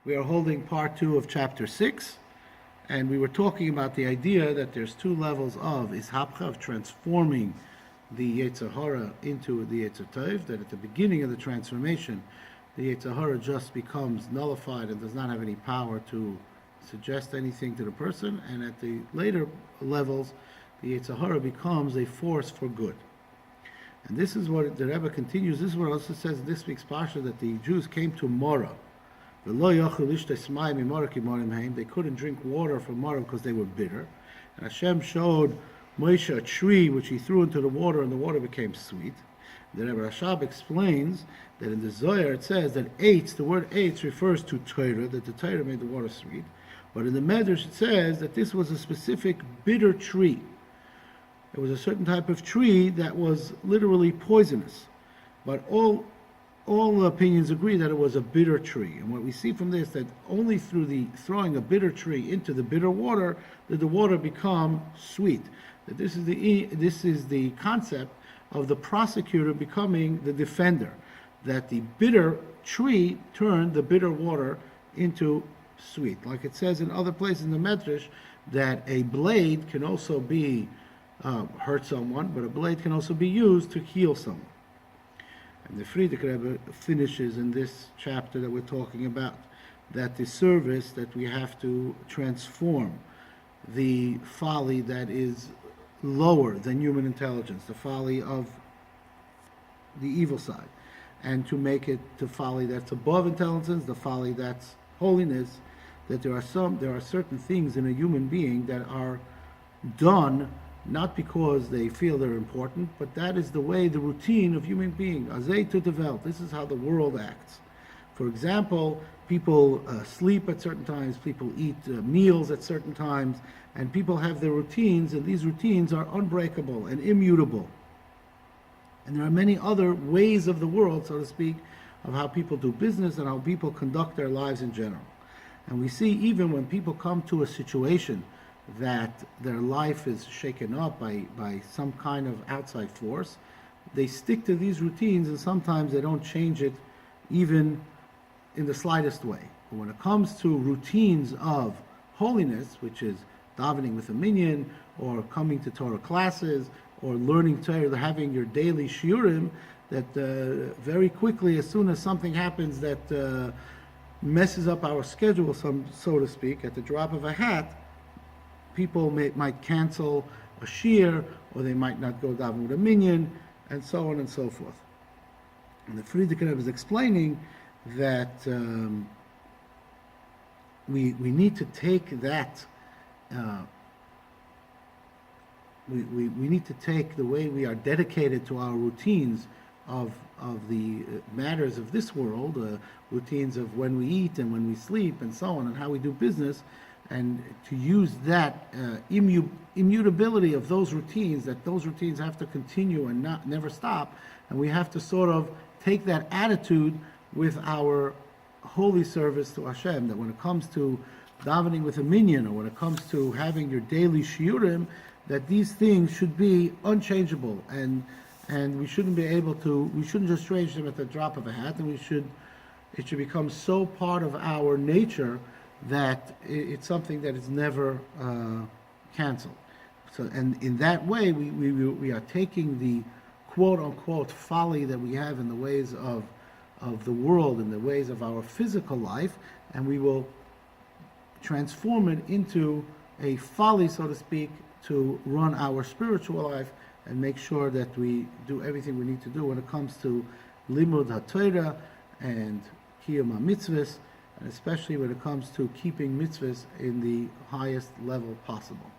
We are holding part 2 of chapter 6, and we were talking about the idea that there's 2 levels of ishapcha, of transforming the Yetzer Hara into the Yetzer Tov, that at the beginning of the transformation, the Yetzer Hara just becomes nullified and does not have any power to suggest anything to the person, and at the later levels, the Yetzer Hara becomes a force for good. And this is what the Rebbe continues. This is what it also says in this week's parsha, that the Jews came to Mora. They couldn't drink water from Mora because they were bitter. And Hashem showed Moshe a tree which he threw into the water, and the water became sweet. The Rebbe Rashab explains that in the Zohar it says that eitz, the word eitz refers to Torah, that the Torah made the water sweet. But in the Medrash it says that this was a specific bitter tree. It was a certain type of tree that was literally poisonous. But all opinions agree that it was a bitter tree. And what we see from this, that only through the throwing a bitter tree into the bitter water did the water become sweet. That this is the concept of the prosecutor becoming the defender. That the bitter tree turned the bitter water into sweet. Like it says in other places in the Medrash, that a blade can also be hurt someone, but a blade can also be used to heal someone. And the Frierdiker Rebbe finishes in this chapter that we're talking about, that the service that we have to transform the folly that is lower than human intelligence, the folly of the evil side, and to make it the folly that's above intelligence, the folly that's holiness, that there are certain things in a human being that are done not because they feel they're important, but that is the way, the routine of human being. Azay to develop. This is how the world acts. For example, people sleep at certain times, people eat meals at certain times, and people have their routines, and these routines are unbreakable and immutable. And there are many other ways of the world, so to speak, of how people do business and how people conduct their lives in general. And we see even when people come to a situation that their life is shaken up by some kind of outside force, they stick to these routines, and sometimes they don't change it even in the slightest way. But when it comes to routines of holiness, which is davening with a minyan, or coming to Torah classes, or learning Torah, having your daily shiurim, that very quickly, as soon as something happens that messes up our schedule, so to speak, at the drop of a hat, people might cancel a shiur, or they might not go daven with a minyan, and so on and so forth. And the Frierdiker Rebbe is explaining that we need to take that. We need to take the way we are dedicated to our routines of the matters of this world, routines of when we eat and when we sleep and so on, and how we do business, and to use that immutability of those routines, that those routines have to continue and never stop, and we have to sort of take that attitude with our holy service to Hashem, that when it comes to davening with a minyan, or when it comes to having your daily shiurim, that these things should be unchangeable, and we shouldn't just change them at the drop of a hat, and it should become so part of our nature that it's something that is never canceled. So, and in that way, we are taking the quote-unquote folly that we have in the ways of the world, in the ways of our physical life, and we will transform it into a folly, so to speak, to run our spiritual life and make sure that we do everything we need to do when it comes to limud haTorah and kiyum mitzvahs, and especially when it comes to keeping mitzvahs in the highest level possible.